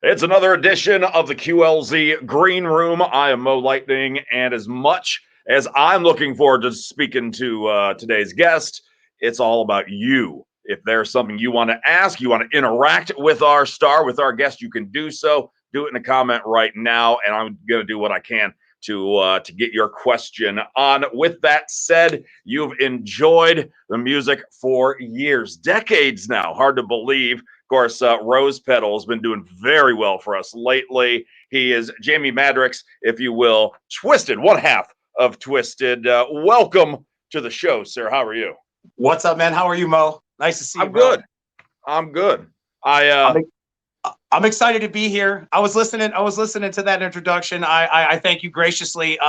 It's another edition of the QLZ Green Room. I am Mo Lightning, and as much as I'm looking forward to speaking to today's guest, it's all about you. If there's something you want to ask, you want to interact with our star, with our guest, you can do so. Do it in a comment right now, and I'm going to do what I can to get your question on. With that said, you've enjoyed the music for years, decades now. Hard to believe. Of course, Rose Petal has been doing very well for us lately. He is Jamie Madrox, if you will, Twiztid, one half of Twiztid. Welcome to the show, sir. How are you? What's up, man? How are you, Mo? Nice to see you, I'm bro. good. I'm good. I'm excited to be here. I was listening to that introduction. I thank you graciously.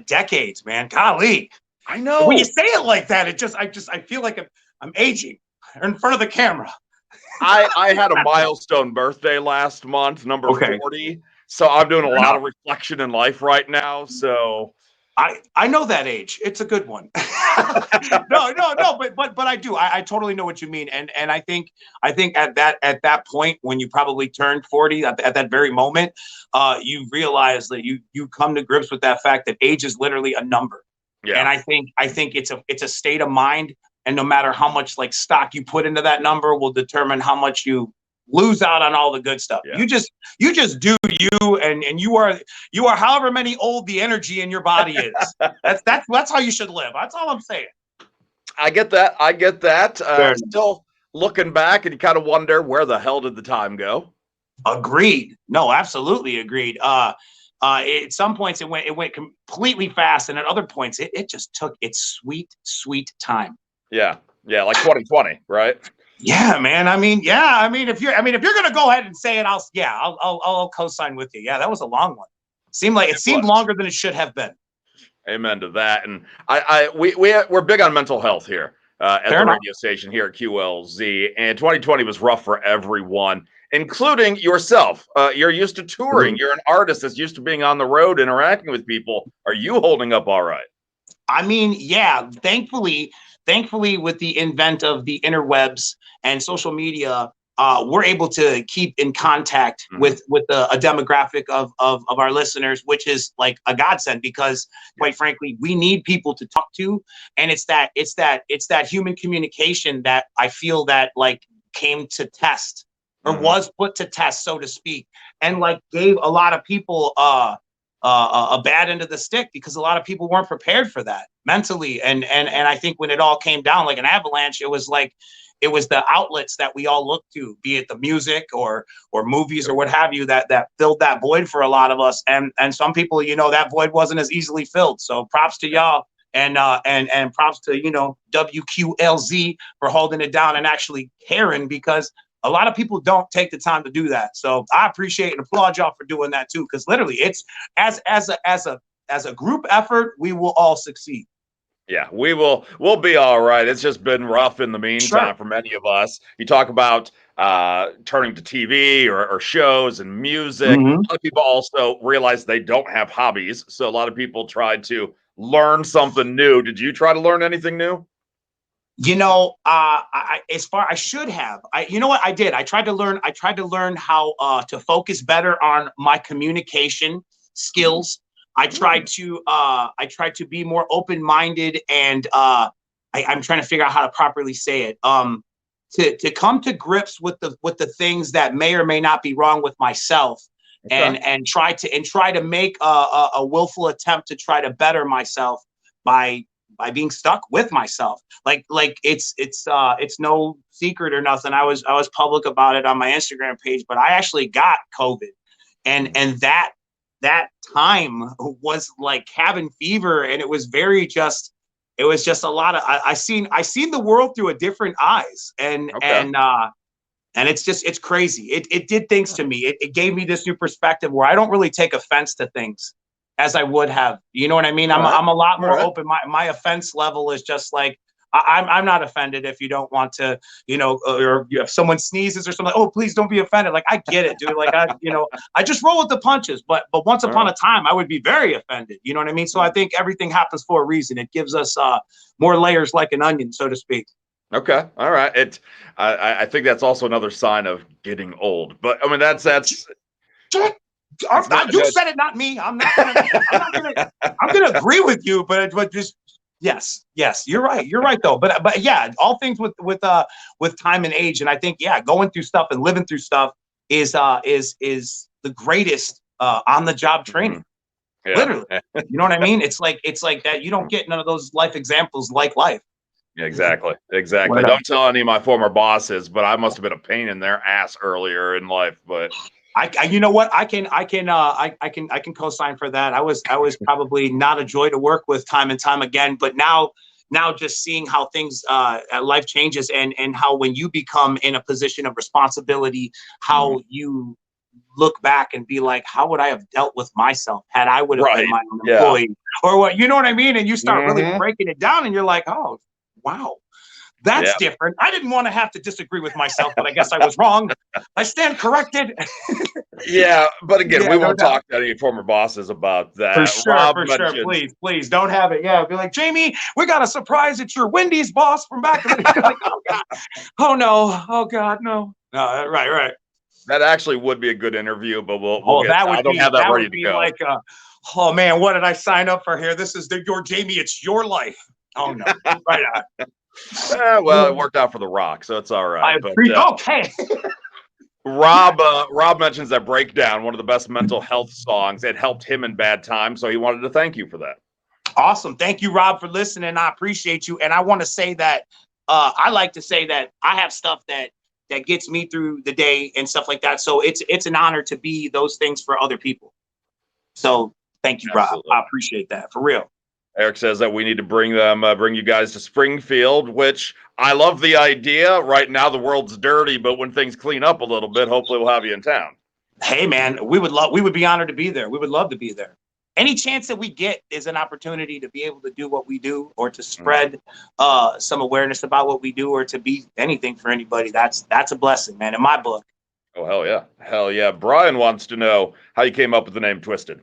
Decades, man. Golly. I know. When you say it like that, I feel like I'm aging in front of the camera. I had a milestone birthday last month, number 40. So I'm doing a lot of reflection in life right now. So I know that age. It's a good one. No, but I do. I totally know what you mean. And I think at that point when you probably turned 40, at that very moment, you realize that you come to grips with that fact that age is literally a number. Yeah. And I think it's a state of mind. And no matter how much like stock you put into that number will determine how much you lose out on all the good stuff. Yeah. You just do you, and you are however many old the energy in your body is. That's how you should live. That's all I'm saying. I get that. Still looking back, and you kind of wonder, where the hell did the time go? Agreed. No, absolutely agreed. At some points it went completely fast, and at other points it just took its sweet time. Yeah, like 2020, right? Yeah, man. I mean, if you're gonna go ahead and say it, I'll co-sign with you. Yeah, that was a long one. It seemed longer than it should have been. Amen to that. And we're big on mental health here at the radio station here at QLZ. And 2020 was rough for everyone, including yourself. You're used to touring. Mm-hmm. You're an artist that's used to being on the road, interacting with people. Are you holding up all right? I mean, yeah. Thankfully, with the invent of the interwebs and social media, we're able to keep in contact with a demographic of our listeners, which is like a godsend, because quite frankly, we need people to talk to. And it's that human communication that I feel that like came to test or was put to test, so to speak, and like gave a lot of people a bad end of the stick, because a lot of people weren't prepared for that mentally. And I think when it all came down like an avalanche, it was the outlets that we all look to, be it the music or movies or what have you, that filled that void for a lot of us. And some people, that void wasn't as easily filled. So props to y'all, and props to, WQLZ for holding it down and actually caring, because a lot of people don't take the time to do that. So I appreciate and applaud y'all for doing that too, because literally it's as a group effort, we will all succeed. Yeah, we'll be all right. It's just been rough in the meantime for many of us. You talk about turning to TV or shows and music. A lot of people also realize they don't have hobbies. So a lot of people tried to learn something new. Did you try to learn anything new? I should have. You know what I did? I tried to learn how to focus better on my communication skills. I tried to be more open-minded, and I'm trying to figure out how to properly say it. To come to grips with the things that may or may not be wrong with myself, and try to make a willful attempt to try to better myself by being stuck with myself. Like it's no secret or nothing. I was public about it on my Instagram page, but I actually got COVID, and that time was like cabin fever, and it was just a lot of I seen the world through a different eyes, and it's crazy. It did things to me. It gave me this new perspective where I don't really take offense to things as I would have. You know what I mean? I'm a lot more open. My offense level is just like, I'm not offended if you don't want to, or if someone sneezes or something, oh, please don't be offended. Like, I get it, dude. Like, I just roll with the punches. But once upon a time, I would be very offended. You know what I mean? So I think everything happens for a reason. It gives us more layers like an onion, so to speak. Okay. All right. I think that's also another sign of getting old. But I mean, that's it's not You that. said it, not me. I'm not gonna. I'm not gonna. I'm gonna agree with you, but just yes, yes, you're right. You're right though. But yeah, all things with time and age, and I think yeah, going through stuff and living through stuff is the greatest on the job training. Mhm. Yeah. Literally, you know what I mean? It's like that. You don't get none of those life examples like life. Yeah, exactly. Exactly. Word up. Don't tell any of my former bosses, but I must have been a pain in their ass earlier in life. But You know what, I can co-sign for that. I was probably not a joy to work with time and time again, but now just seeing how things life changes and how when you become in a position of responsibility, Mhm. how you look back and be like, how would I have dealt with myself had I would have been Right. my own Yeah. employee, or what, you know what I mean? And you start really Hmm. breaking it down and you're like, oh wow, that's Yeah. different. I didn't want to have to disagree with myself, but I guess I was wrong. I stand corrected. Yeah. But again, Yeah, we no won't doubt. talk to any former bosses about For that. sure, Rob for sure. mentions, Please, please don't have it. Yeah, be like, Jamie, we got a surprise. It's your Wendy's boss from back in the day. Like, oh God, oh no, oh God, no. No, right, right. that actually would be a good interview, but we'll Oh, get. that I would don't have be that that ready would to be go. like, oh man, what did I sign up for here? This is your Jamie. It's your life. Oh no, right Well, it on. worked out for The Rock, so it's all I right. But appreciate. Okay. Rob mentions that Breakdown, one of the best mental health songs. It helped him in bad times, so he wanted to thank you for that. Awesome. Thank you, Rob, for listening. I appreciate you. And I want to say that I like to say that I have stuff that gets me through the day and stuff like that. So it's an honor to be those things for other people. So thank you, Rob. Absolutely. I appreciate that for real. Eric says that we need to bring you guys to Springfield, which I love the idea. Right now, the world's dirty, but when things clean up a little bit, hopefully we'll have you in town. Hey man, we would be honored to be there. We would love to be there. Any chance that we get is an opportunity to be able to do what we do or to Mhm. spread some awareness about what we do or to be anything for anybody. That's a blessing, man, in my book. Oh, hell yeah. Hell yeah. Brian wants to know how you came up with the name Twiztid.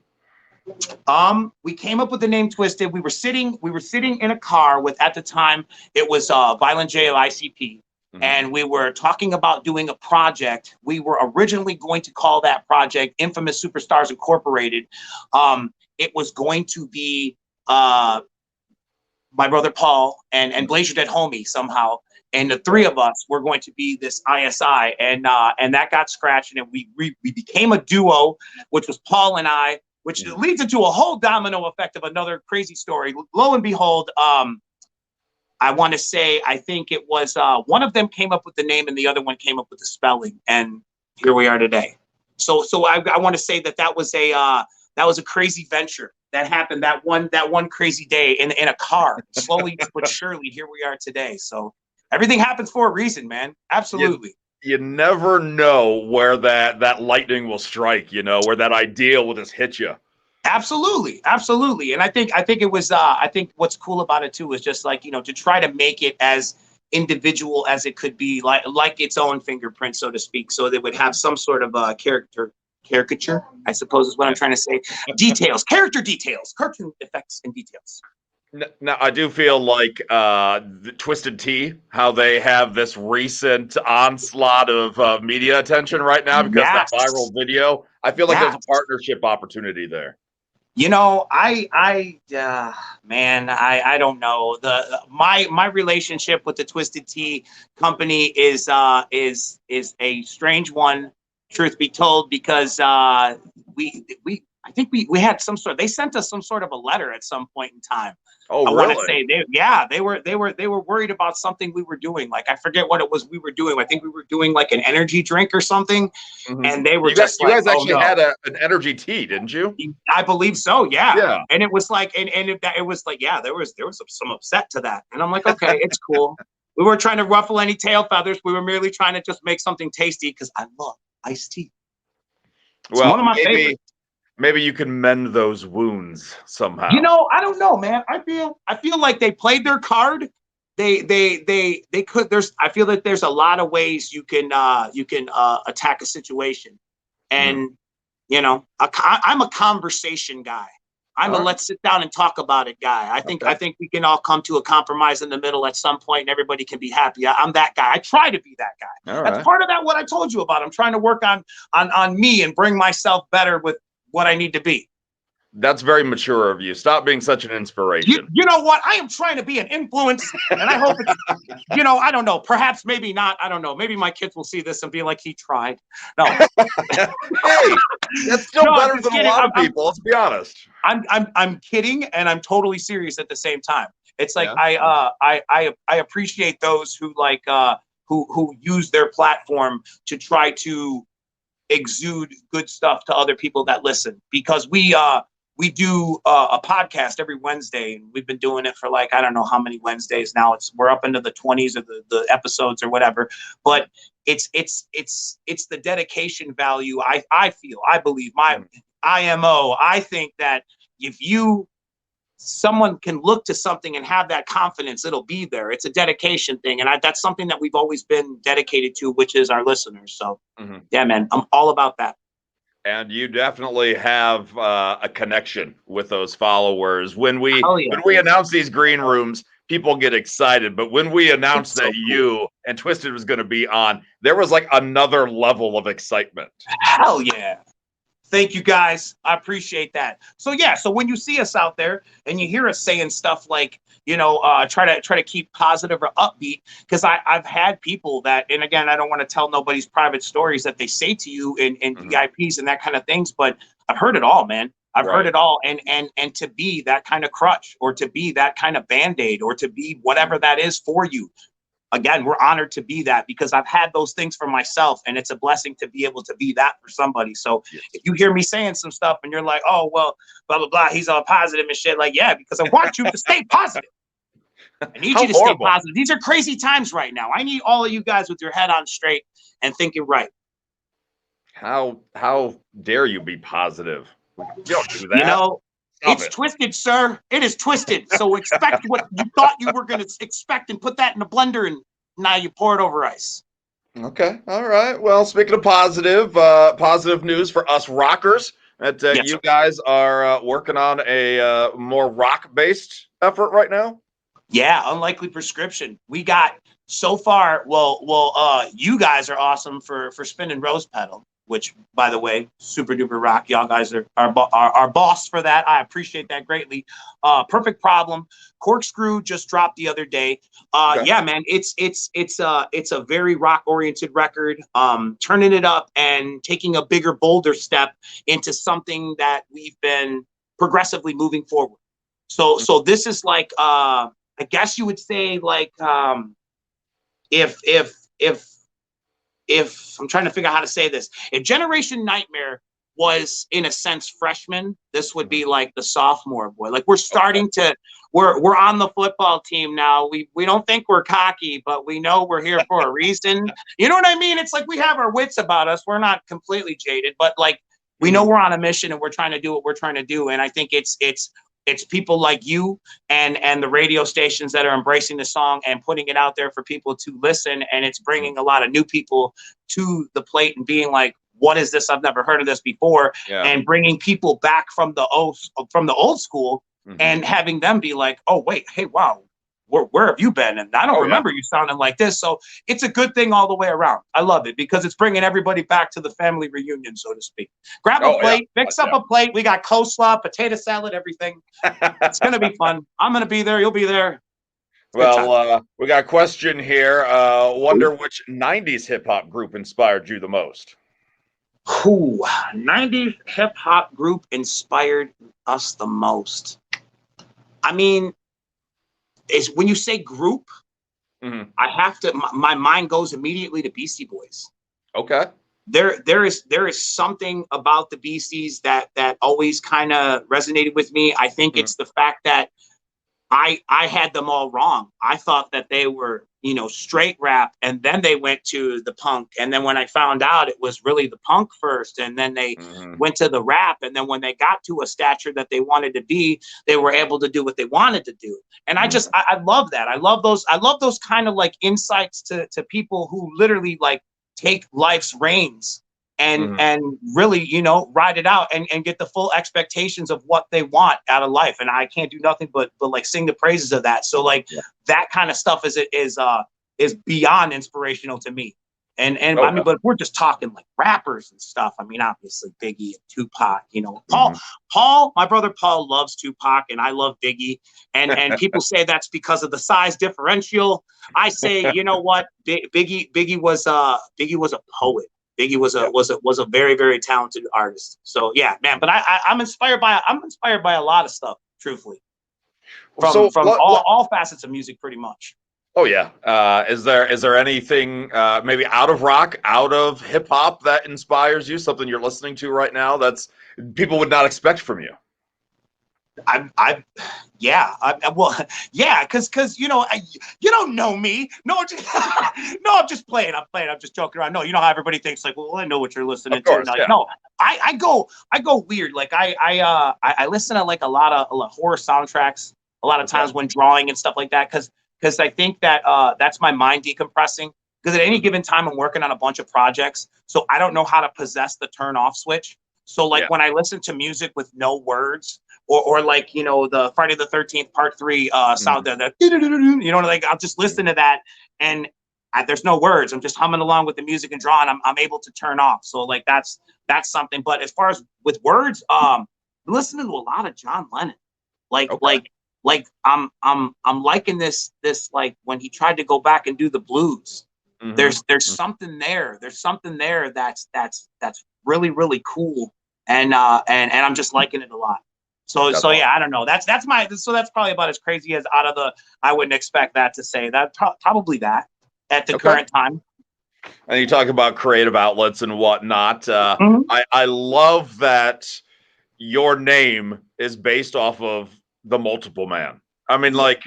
We came up with the name Twiztid. We were sitting in a car with, at the time it was Violent J of ICP, Mhm. and we were talking about doing a project. We were originally going to call that project Infamous Superstars Incorporated. It was going to be my brother Paul and Blazer Dead Homie somehow. And the three of us were going to be this ISI, and that got scratched, and we became a duo, which was Paul and I, which Mhm. leads into a whole domino effect of another crazy story. Lo and behold, I want to say I think it was one of them came up with the name, and the other one came up with the spelling, and here we are today. So I want to say that was a crazy venture that happened that one crazy day in a car. Slowly but surely, here we are today. So everything happens for a reason, man. You, Absolutely. you never know where that lightning will strike, where that idea will just hit you. Absolutely, absolutely. And I think it was I think what's cool about it too is just like, to try to make it as individual as it could be, like its own fingerprint, so to speak, so that it would have some sort of caricature, I suppose is what I'm trying to say. Details, character details, cartoon effects and details. Now, I do feel like the Twisted Tea, how they have this recent onslaught of media attention right now because of that Yes. viral video. I feel like there's a Yes. partnership opportunity there. Man, I don't know. My relationship with the Twisted Tea company is a strange one, truth be told, because we I think we had some sort. They sent us some sort of a letter at some point in time. Oh, I want to really? say they were worried about something we were doing. Like I forget what it was we were doing. I think we were doing like an energy drink or something, Hmm. and they were You guys, just you like, guys "Oh actually no." had an energy tea, didn't you? I believe so, yeah. Yeah. And it was like, and it was like, yeah, there was some upset to that, and I'm like, okay, it's cool. We weren't trying to ruffle any tail feathers. We were merely trying to just make something tasty because I love iced tea. It's Well, one of my maybe favorites. maybe you can mend those wounds somehow. I don't know, man. I feel like they played their card. They could. I feel that there's a lot of ways you can attack a situation, Mhm. and I'm a conversation guy. I'm a let's sit down and talk about it guy. I think we can all come to a compromise in the middle at some point and everybody can be happy. I'm that guy. I try to be that guy. That's part of that what I told you about. I'm trying to work on me and bring myself better with what I need to be. That's very mature of you. Stop being such an inspiration. You know what? I am trying to be an influence, and I hope it's, I don't know. Perhaps, maybe not. I don't know. Maybe my kids will see this and be like, he tried. No. Hey, that's still better than a lot of people. Let's be honest. I'm kidding, and I'm totally serious at the same time. It's like I appreciate those who who use their platform to try to exude good stuff to other people that listen, because we do a podcast every Wednesday, and we've been doing it for I don't know how many Wednesdays now. We're up into the 20s of the episodes or whatever. But it's the dedication value. I believe my IMO. I think that if someone can look to something and have that confidence, it'll be there. It's a dedication thing, and that's something that we've always been dedicated to, which is our listeners. So yeah, man, I'm all about that. And you definitely have a connection with those followers. When we announce these green rooms, people get excited. But when we announced that you and Twiztid was going to be on, there was another level of excitement. Hell yeah. Thank you, guys. I appreciate that. So yeah, so when you see us out there and you hear us saying stuff like, try to keep positive or upbeat, because I've had people that, and again, I don't want to tell nobody's private stories that they say to you in VIPs and that kind of things, but I've heard it all, man. I've heard it all. And to be that kind of crutch, or to be that kind of Band-Aid, or to be whatever that is for you. Again, we're honored to be that, because I've had those things for myself, and it's a blessing to be able to be that for somebody. So if you hear me saying some stuff and you're like, oh, well, blah, blah, blah, he's all positive and shit, yeah, because I want you to stay positive. I need you to stay positive. These are crazy times right now. I need all of you guys with your head on straight and thinking right. How dare you be positive? You don't do that. It's Twiztid, sir. It is Twiztid. So expect what you thought you were going to expect, and put that in a blender, and now you pour it over ice. Okay. All right. Well, speaking of positive news for us rockers, that you guys are working on a more rock-based effort right now. Yeah, Unlikely Prescription. We got so far. Well, you guys are awesome for spinning Rose Pedal, which, by the way, super duper rock. Y'all guys are our boss for that. I appreciate that greatly. Perfect Problem, Corkscrew just dropped the other day. Yeah, man, it's a very rock oriented record. Turning it up and taking a bigger, bolder step into something that we've been progressively moving forward. So this is I guess you would say if I'm trying to figure out how to say this, if Generation Nightmare was in a sense freshman, this would be the sophomore boy. We're starting to, we're on the football team now. We don't think we're cocky, but we know we're here for a reason. You know what I mean? It's we have our wits about us. We're not completely jaded, but we know we're on a mission and we're trying to do what we're trying to do. And I think it's people like you and the radio stations that are embracing the song and putting it out there for people to listen. And it's bringing a lot of new people to the plate and being what is this? I've never heard of this before. Yeah. And bringing people back from the old school and having them be oh, wait, hey, wow, where have you been? And I don't remember you sounding like this. So it's a good thing all the way around. I love it because it's bringing everybody back to the family reunion, so to speak. Grab a plate, mix up a plate. We got coleslaw, potato salad, everything. It's going to be fun. I'm going to be there. You'll be there. Well, we got a question here. Wonder which 90s hip-hop group inspired you the most? 90s hip-hop group inspired us the most. I mean, is when you say group, I have to. My mind goes immediately to Beastie Boys. Okay. There is something about the Beasties that always kind of resonated with me. I think it's the fact that I had them all wrong. I thought that they were straight rap, and then they went to the punk, and then when I found out it was really the punk first, and then they went to the rap, and then when they got to a stature that they wanted to be, they were able to do what they wanted to do. And I love that. I love those kind of insights to people who literally take life's reins and really, you know, ride it out and get the full expectations of what they want out of life. And I can't do nothing but like sing the praises of that. So like that kind of stuff is beyond inspirational to me. And I mean, but if we're just talking like rappers and stuff, I mean, obviously Biggie and Tupac, you know, Paul, my brother Paul loves Tupac and I love Biggie. And people say that's because of the size differential. I say, you know what, Biggie was a poet. Biggie was a very, very talented artist. So yeah, man. But I'm inspired by a lot of stuff, truthfully, from all facets of music, pretty much. Oh yeah. Is there anything maybe out of rock, out of hip hop that inspires you? Something you're listening to right now that's people would not expect from you? Because you know, you don't know me. No, I'm just playing. I'm just joking around. No, you know how everybody thinks like, well, I know what you're listening to. Like, yeah. No, I go weird. Like I listen to like a lot of horror soundtracks a lot of times when drawing and stuff like that because I think that that's my mind decompressing. Because at any given time I'm working on a bunch of projects, so I don't know how to possess the turn off switch. So like when I listen to music with no words, or like, you know, the Friday the 13th Part 3 sound that you know, like I'll just listen to that and there's no words. I'm just humming along with the music and drawing. I'm able to turn off. So like that's something. But as far as with words, I'm listening to a lot of John Lennon. Like I'm liking this like when he tried to go back and do the blues. There's something there. There's something there that's really, really cool. And I'm just liking it a lot. So yeah, I don't know. That's probably about as crazy as out of the, I wouldn't expect that to say that probably that at the current time. And you talk about creative outlets and whatnot. I love that your name is based off of the Multiple Man. I mean, like,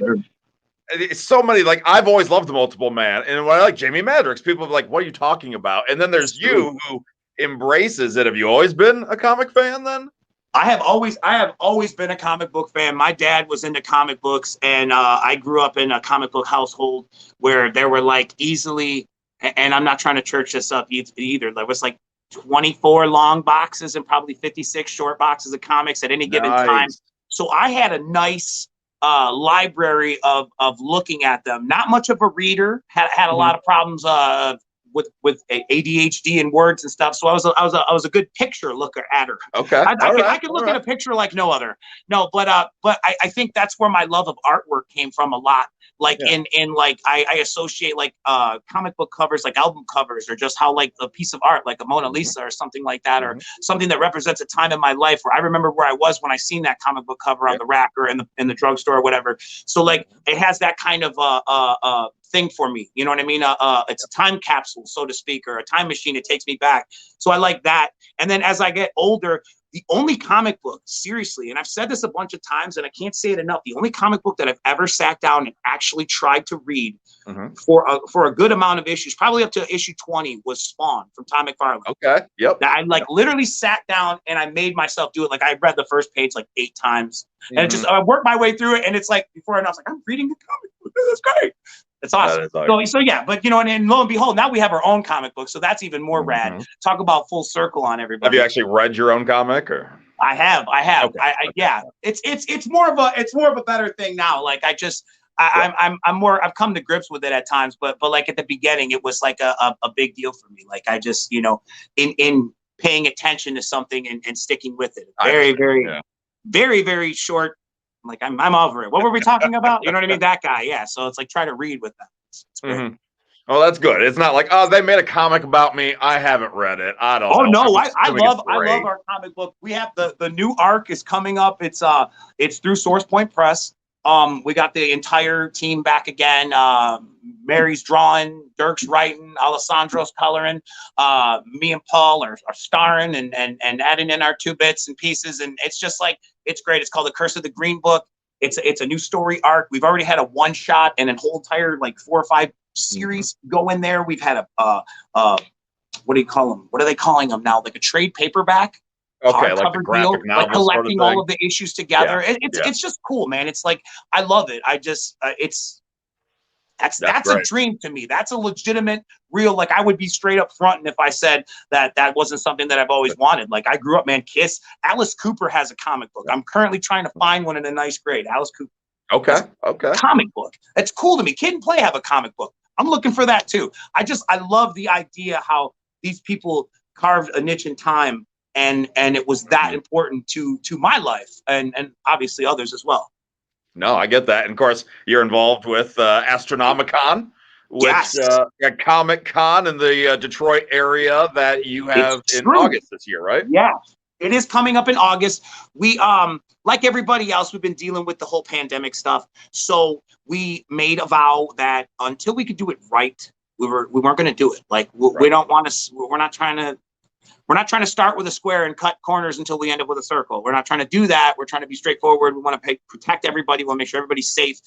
it's so many, like, I've always loved the Multiple Man. And when I like Jamie Madrox, people are like, what are you talking about? And then there's you who embraces it. Have you always been a comic fan then? I have always been a comic book fan. My dad was into comic books, and I grew up in a comic book household where there were like easily, and I'm not trying to church this up either. There was like 24 long boxes and probably 56 short boxes of comics at any given time. So I had a nice library of looking at them. Not much of a reader. Had a lot of problems with ADHD and words and stuff. So I was a good picture looker at her. Okay. I could look at a picture like no other. No, but I think that's where my love of artwork came from a lot. Like in like I associate like comic book covers, like album covers, or just how like a piece of art, like a Mona Lisa or something like that, or something that represents a time in my life where I remember where I was when I seen that comic book cover on the rack or in the drugstore or whatever. So like it has that kind of thing for me, you know what I mean? It's a time capsule, so to speak, or a time machine. It takes me back. So I like that. And then as I get older, the only comic book, seriously, and I've said this a bunch of times and I can't say it enough, the only comic book that I've ever sat down and actually tried to read for a good amount of issues, probably up to issue 20, was Spawn from Tom McFarlane. Okay. Yep. I literally sat down and I made myself do it. Like I read the first page like 8 times and I worked my way through it. And it's like, before I know, I was like, I'm reading a comic book. That's great. It's awesome. So yeah, but you know, and lo and behold, now we have our own comic book, so that's even more rad. Talk about full circle on everybody. Have you actually read your own comic, or? I have. Okay. Yeah. It's more of a better thing now. Like I've come to grips with it at times, but like at the beginning, it was like a big deal for me. Like I just, you know, in paying attention to something and sticking with it. Very, very short. Like I'm over it. What were we talking about? You know what I mean? That guy. Yeah. So it's like try to read with them. It's great. Well, that's good. It's not like, oh, they made a comic about me. I haven't read it. I don't know. Oh no, I love our comic book. We have the new arc is coming up. It's through Source Point Press. We got the entire team back again. Mary's drawing, Dirk's writing, Alessandro's coloring. Me and Paul are starring and adding in our 2 bits and pieces. And it's just like, it's great. It's called The Curse of the Green Book. It's a new story arc. We've already had a 1-shot and a whole entire like 4 or 5 series go in there. We've had a what do you call them? What are they calling them now? Like a trade paperback. Okay, like the graphic novel, like collecting sort of all of the issues together. It's just cool, man. It's like I love it. I just it's That's a dream to me. That's a legitimate, real, like I would be straight up front. And if I said that wasn't something that I've always wanted, like I grew up, man, Kiss. Alice Cooper has a comic book. I'm currently trying to find one in a nice grade. Alice Cooper. Okay. Comic book. That's cool to me. Kid and Play have a comic book. I'm looking for that too. I love the idea how these people carved a niche in time, and it was that important to my life and obviously others as well. No, I get that. And of course, you're involved with Astronomicon, which a Comic Con in the Detroit area that you have in August this year, right? Yeah, it is coming up in August. We like everybody else, we've been dealing with the whole pandemic stuff. So we made a vow that until we could do it right, we weren't going to do it. Like we don't want to. We're not trying to start with a square and cut corners until we end up with a circle. We're not trying to do that. We're trying to be straightforward. We want to protect everybody. We want to make sure everybody's safe.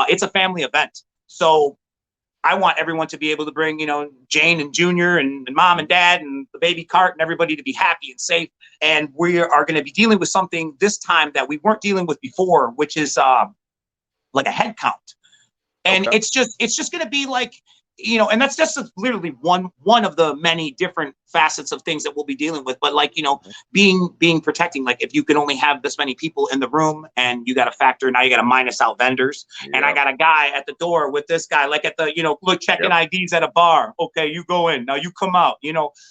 It's a family event. So I want everyone to be able to bring, Jane and Junior and mom and dad and the baby cart and everybody to be happy and safe. And we are going to be dealing with something this time that we weren't dealing with before, which is like a head count. And it's just going to be like, and that's just literally one of the many different facets of things that we'll be dealing with. But like, being protecting, like if you can only have this many people in the room and you got to factor, now you got to minus out vendors. And I got a guy at the door with this guy, like at the, look, checking IDs at a bar. Okay, you go in, now you come out,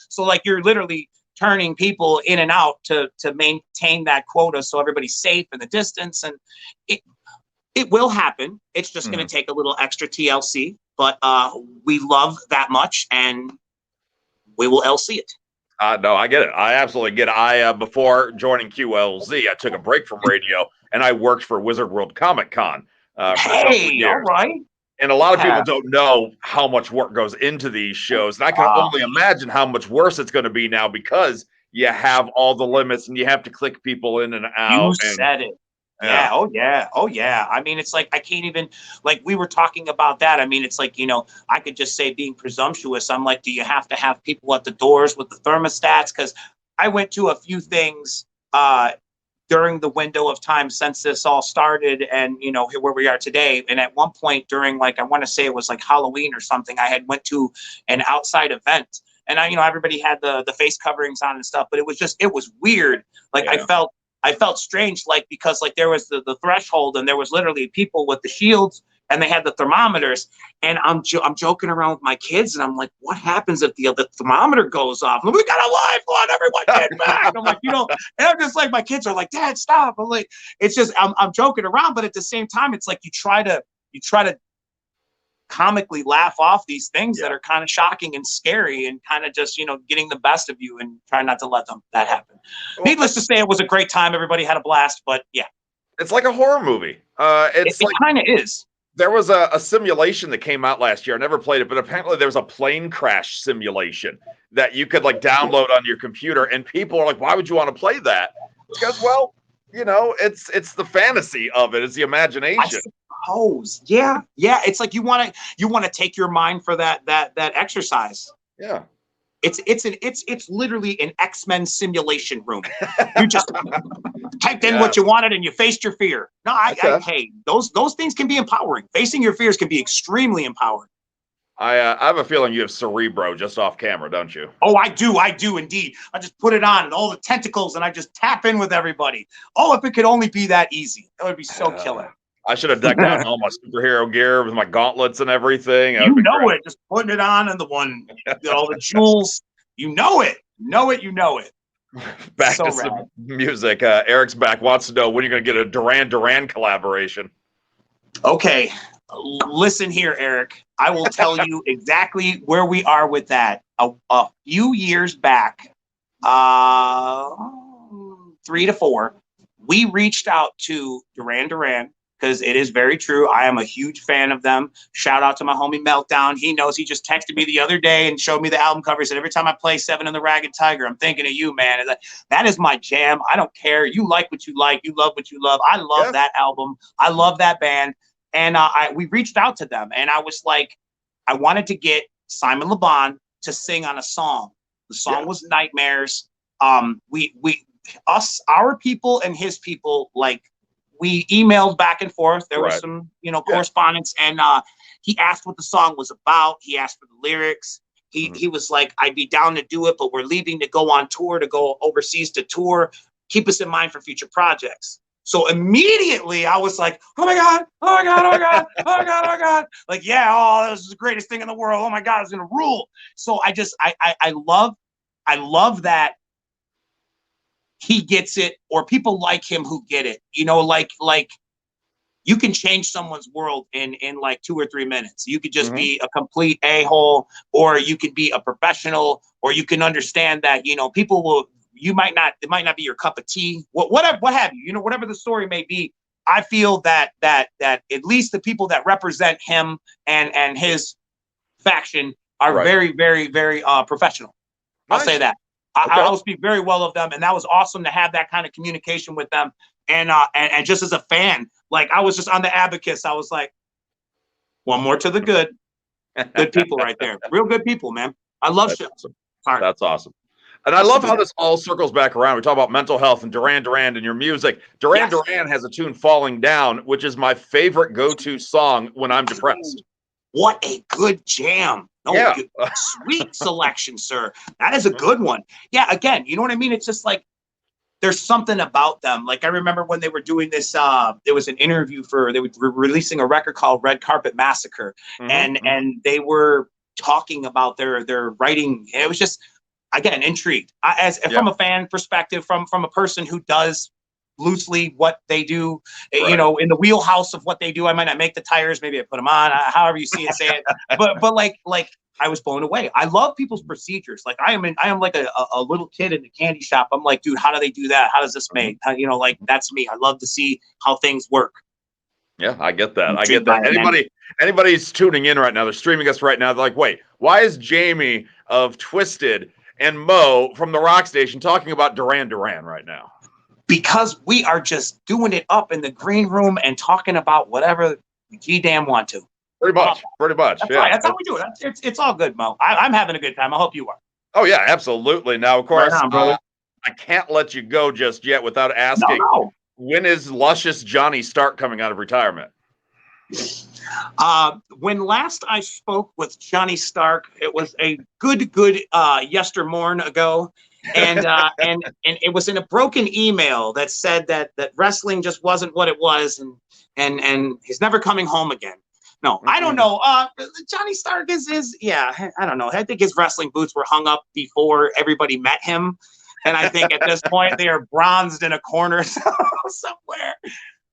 so like you're literally turning people in and out to maintain that quota. So everybody's safe in the distance, and it will happen. It's just going to take a little extra TLC. But we love that much, and we will LC it. No, I get it. I absolutely get it. Before joining QLZ, I took a break from radio, and I worked for Wizard World Comic Con for a couple of years. All right. And a lot of people don't know how much work goes into these shows. And I can only imagine how much worse it's going to be now because you have all the limits, and you have to click people in and out. You said it. Yeah. Oh yeah. I mean, it's like, I can't even, like, we were talking about that. I mean, it's like, I could just say, being presumptuous, I'm like, do you have to have people at the doors with the thermostats? Because I went to a few things during the window of time since this all started, and where we are today. And at one point during, like, I want to say it was like Halloween or something, I had went to an outside event, and everybody had the face coverings on and stuff, but it was weird. Like, I felt strange, like, because like there was the threshold, and there was literally people with the shields, and they had the thermometers, and I'm joking around with my kids, and I'm like, what happens if the thermometer goes off? We got a live one, everyone get back. And I'm like, and I'm just like, my kids are like, Dad, stop. I'm like, it's just, I'm joking around, but at the same time, it's like you try to comically laugh off these things that are kind of shocking and scary, and kind of just getting the best of you, and try not to let that happen. Well, needless to say, it was a great time. Everybody had a blast. But it's like a horror movie. It kind of is. There was a simulation that came out last year. I never played it, but apparently there was a plane crash simulation that you could like download on your computer, and people are like, why would you want to play that? Because, well, it's the fantasy of it. It's the imagination. Yeah. It's like you want to take your mind for that exercise. Yeah. It's literally an X-Men simulation room. You just typed in what you wanted, and you faced your fear. No, hey, those things can be empowering. Facing your fears can be extremely empowering. I have a feeling you have Cerebro just off camera, don't you? Oh, I do indeed. I just put it on, and all the tentacles, and I just tap in with everybody. Oh, if it could only be that easy, that would be so killer. I should have decked out in all my superhero gear with my gauntlets and everything. Just putting it on, and all the jewels. You know it. Back to some music. Eric's back. Wants to know when you're going to get a Duran Duran collaboration. Okay, listen here, Eric. I will tell you exactly where we are with that. A few years back, 3 to 4, we reached out to Duran Duran, because it is very true. I am a huge fan of them. Shout out to my homie Meltdown. He knows. He just texted me the other day and showed me the album cover. He said, every time I play Seven and the Ragged Tiger, I'm thinking of you, man. That is my jam. I don't care. You like what you like. You love what you love. I love that album. I love that band. And we reached out to them, and I was like, I wanted to get Simon Le Bon to sing on a song. The song was Nightmares. Our people and his people, like, we emailed back and forth. There was some, correspondence, and he asked what the song was about. He asked for the lyrics. He was like, I'd be down to do it, but we're leaving to go on tour, to go overseas to tour. Keep us in mind for future projects. So immediately I was like, oh my God, oh my God, oh my God, oh my God, oh my God. Like, yeah, oh, this is the greatest thing in the world. Oh my God, it's gonna rule. So I love that he gets it, or people like him who get it. You know, like you can change someone's world in like 2 or 3 minutes. You could just be a complete a-hole, or you could be a professional, or you can understand that, you know, people will, it might not be your cup of tea, what have you, you know, whatever the story may be. I feel that at least the people that represent him and his faction are very, very, very professional. Nice. I'll say that. I will speak very well of them, and that was awesome to have that kind of communication with them. And just as a fan, like I was just on the abacus, I was like, one more to the good people right there, real good people, man. I love shit. Awesome. That's awesome. And I love how this all circles back around. We talk about mental health and Duran Duran and your music. Duran Duran has a tune, Falling Down, which is my favorite go-to song when I'm depressed. What a good jam. No, sweet selection, sir. That is a good one. Yeah, again, you know what I mean? It's just like, there's something about them. Like I remember when they were doing this, there was an interview they were releasing a record called Red Carpet Massacre. And they were talking about their writing. It was just, again, intrigued. From a fan perspective, from a person who does loosely what they do, you know, in the wheelhouse of what they do. I might not make the tires, maybe I put them on, however you see it, say it. But like I was blown away. I love people's procedures. Like I am like a little kid in the candy shop. I'm like, dude, how do they do that? How does this made? You know, like that's me. I love to see how things work. Yeah, I get that. I get that. Anybody's tuning in right now, they're streaming us right now. They're like, wait, why is Jamie of Twiztid and Mo from the Rock Station talking about Duran Duran right now? Because we are just doing it up in the green room and talking about whatever we damn want to. Pretty much. That's right. That's how we do it. It's all good, Mo. I'm having a good time. I hope you are. Oh yeah, absolutely. Now, of course, I can't let you go just yet without asking, when is luscious Johnny Stark coming out of retirement? When last I spoke with Johnny Stark, it was a good yestermorn ago. And it was in a broken email that said that wrestling just wasn't what it was, and he's never coming home again. No, I don't know. Johnny Stark is I don't know. I think his wrestling boots were hung up before everybody met him, and I think at this point they are bronzed in a corner somewhere.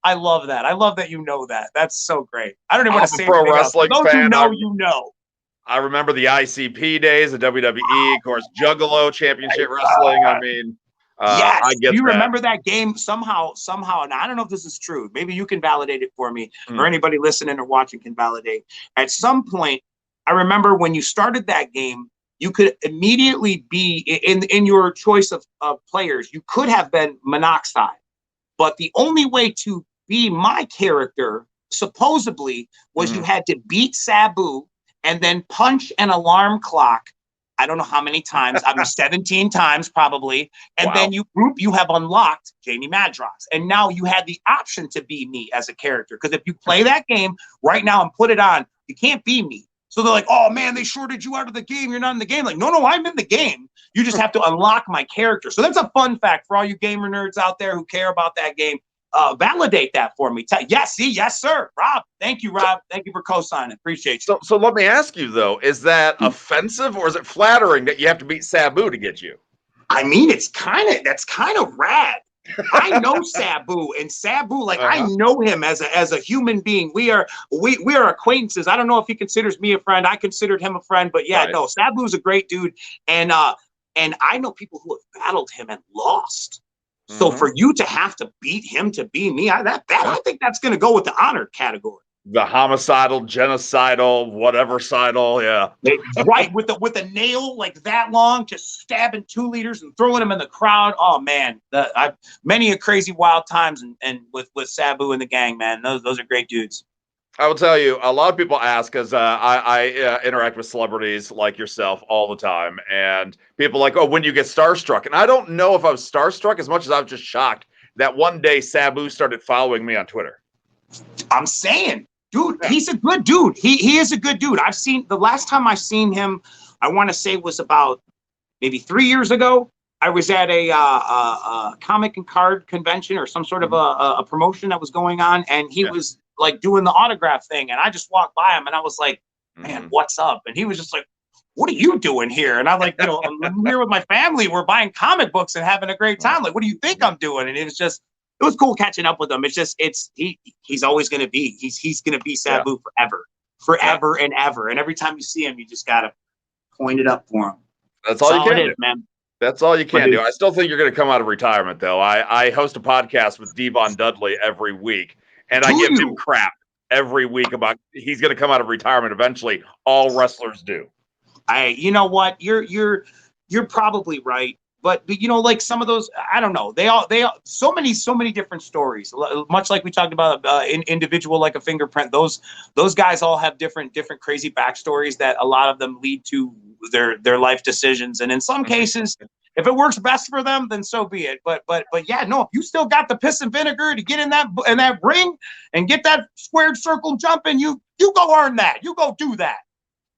I love that. I love that you know that. That's so great. I don't even want to say pro wrestling fan. Those who know, you know. I remember the ICP days, the WWE, of course, Juggalo Championship Wrestling. I mean, yes. I get you remember that game somehow, and I don't know if this is true. Maybe you can validate it for me, or anybody listening or watching can validate. At some point, I remember when you started that game, you could immediately be in your choice of players. You could have been Monoxide, but the only way to be my character, supposedly, was you had to beat Sabu and then punch an alarm clock. I don't know how many times. I mean, 17 times probably. And then you have unlocked Jamie Madrox. And now you had the option to be me as a character. Because if you play that game right now and put it on, you can't be me. So they're like, oh man, they shorted you out of the game. You're not in the game. Like, no, I'm in the game. You just have to unlock my character. So that's a fun fact for all you gamer nerds out there who care about that game. Validate that for me. Yes, sir. Rob, thank you, Rob. Thank you for co-signing. Appreciate you. So let me ask you though, is that offensive or is it flattering that you have to beat Sabu to get you? I mean, that's kind of rad. I know Sabu, and Sabu, like I know him as a human being. We are acquaintances. I don't know if he considers me a friend. I considered him a friend, but yeah, no, Sabu's a great dude, and I know people who have battled him and lost. So for you to have to beat him to be me, I think that's going to go with the honored category. The homicidal, genocidal, whatever sidal, yeah. Right, with the nail like that long, just stabbing 2 liters and throwing him in the crowd. Oh man, many a crazy wild times and with Sabu and the gang, man. Those are great dudes. I will tell you, a lot of people ask, because I interact with celebrities like yourself all the time, and people are like, oh, when do you get starstruck? And I don't know if I was starstruck as much as I was just shocked that one day Sabu started following me on Twitter. I'm saying, Dude, he's a good dude. He is a good dude. I've seen the last time I seen him, I want to say was about maybe 3 years ago. I was at a comic and card convention or some sort of a promotion that was going on, and he was like doing the autograph thing, and I just walked by him, and I was like, "Man, what's up?" And he was just like, "What are you doing here?" And I'm like, I'm here with my family. We're buying comic books and having a great time. Like, what do you think I'm doing? And it was cool catching up with him. He's always going to be, he's going to be Sabu forever and ever. And every time you see him, you just got to point it up for him. That's all you can do, man. That's all you can do. I still think you're going to come out of retirement, though. I host a podcast with Devon Dudley every week, and I give him crap every week about he's going to come out of retirement eventually. All wrestlers do. You know what? You're probably right. But like some of those, I don't know. They all so many different stories. Much like we talked about individual like a fingerprint. Those guys all have different crazy backstories that a lot of them lead to their life decisions. And in some cases, if it works best for them, then so be it. But yeah, no. If you still got the piss and vinegar to get in that ring and get that squared circle jumping, you go earn that. You go do that.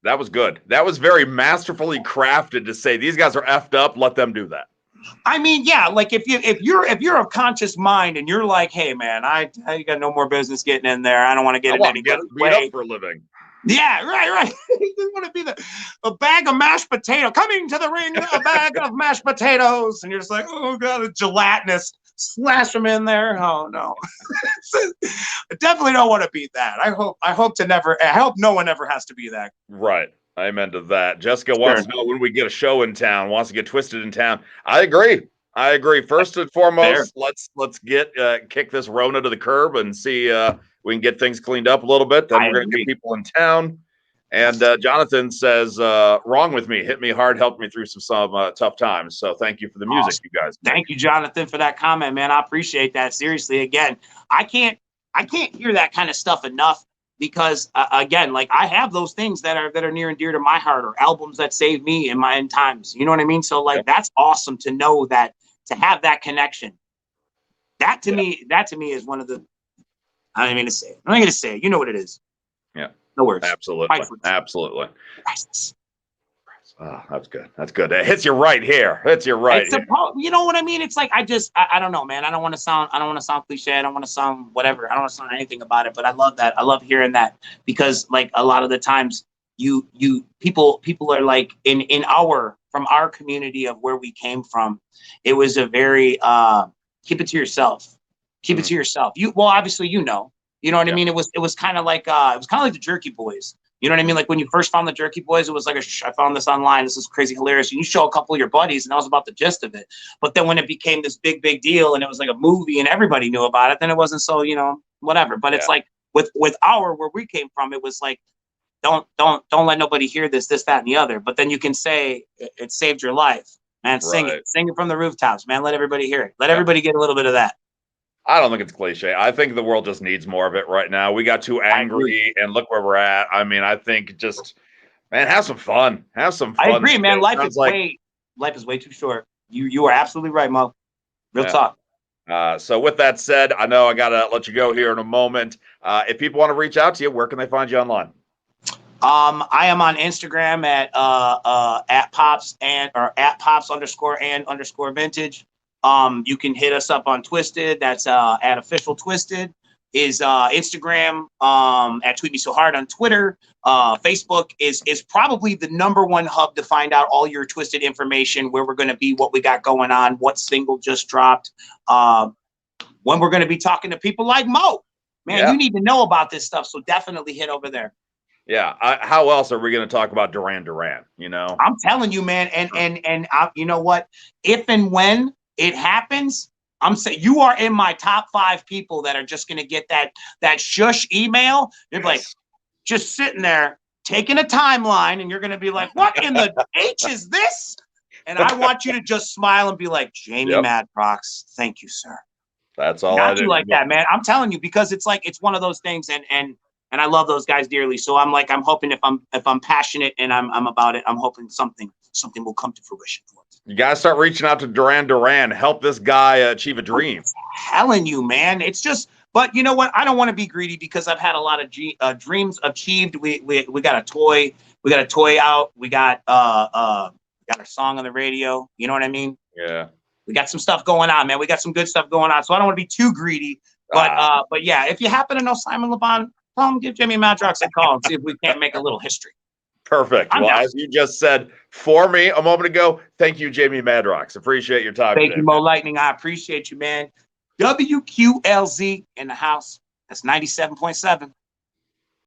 That was good. That was very masterfully crafted to say these guys are effed up. Let them do that. I mean, yeah, like if you're of conscious mind and you're like, hey man, I got no more business getting in there. I don't want to get in any way. Up for a living. Yeah, right. You just want to be a bag of mashed potato coming to the ring, a bag of mashed potatoes, and you're just like, oh god, it's gelatinous. Slash them in there. Oh no, I definitely don't want to be that. I hope no one ever has to be that. Right. Amen to that. Jessica wants to know when we get a show in town. Wants to get Twiztid in town. I agree. First and foremost, let's get kick this Rona to the curb and see we can get things cleaned up a little bit. Then we're going to get people in town. And Jonathan says, wrong with me. Hit me hard, helped me through some tough times. So thank you for the music, you guys. Thank you, Jonathan, for that comment, man. I appreciate that. Seriously, again, I can't hear that kind of stuff enough because, again, like I have those things that are near and dear to my heart or albums that saved me in my end times. You know what I mean? So like that's awesome to know that, to have that connection. That to me is one of the, I don't mean to say it. I'm not going to say it. You know what it is. Yeah. No words. Absolutely. Oh, that's good. That's good. It hits you right here. You know what I mean? It's like I don't know, man. I don't want to sound cliche. I don't want to sound whatever. I don't want to sound anything about it. But I love that. I love hearing that because like a lot of the times people are like from our community of where we came from. It was a very keep it to yourself. Keep it to yourself. Obviously you know what I mean? It was kind of like the Jerky Boys. You know what I mean? Like when you first found the Jerky Boys, it was like I found this online. This is crazy hilarious. And you show a couple of your buddies, and that was about the gist of it. But then when it became this big deal, and it was like a movie, and everybody knew about it, then it wasn't so whatever. But it's like with where we came from, it was like don't let nobody hear this, that, and the other. But then you can say it saved your life, man. Sing it from the rooftops, man. Let everybody hear it. Let everybody get a little bit of that. I don't think it's cliche. I think the world just needs more of it right now. We got too angry, and look where we're at. I mean, I think just, man, have some fun. Have some fun. I agree, man. Life is way too short. You are absolutely right, Mo. Real talk. So with that said, I know I gotta let you go here in a moment. If people want to reach out to you, where can they find you online? I am on Instagram at @pops @pops_and_vintage. You can hit us up on Twiztid. That's at official Twiztid. Is Instagram at Tweet Me So Hard on Twitter. Facebook is probably the #1 hub to find out all your Twiztid information, where we're going to be, what we got going on, what single just dropped, when we're going to be talking to people like Mo. Man, you need to know about this stuff, so definitely hit over there. Yeah, how else are we going to talk about Duran Duran? I'm telling you, man, and you know what? If and when it happens, I'm saying you are in my top 5 people that are just going to get that shush email. You're like just sitting there taking a timeline, and you're going to be like, what in the H is this? And I want you to just smile and be like, Jamie Madrox, thank you, sir. That's all. Not you like that, man. I'm telling you, because it's like, it's one of those things, and I love those guys dearly. So I'm hoping if I'm passionate and I'm about it, I'm hoping something will come to fruition for us. You guys start reaching out to Duran Duran. Help this guy achieve a dream. I'm telling you, man. It's just But you know what? I don't want to be greedy because I've had a lot of dreams achieved. We got a toy. We got a toy out. We got our song on the radio. You know what I mean? Yeah. We got some stuff going on, man. We got some good stuff going on. So I don't want to be too greedy. But yeah, if you happen to know Simon LeBon, tell him, give Jimmy Madrox a call and see if we can't make a little history. Perfect. Well, as you just said for me a moment ago, thank you, Jamie Madrox. Appreciate your time. Thank you, Mo Lightning. I appreciate you, man. WQLZ in the house. That's 97.7.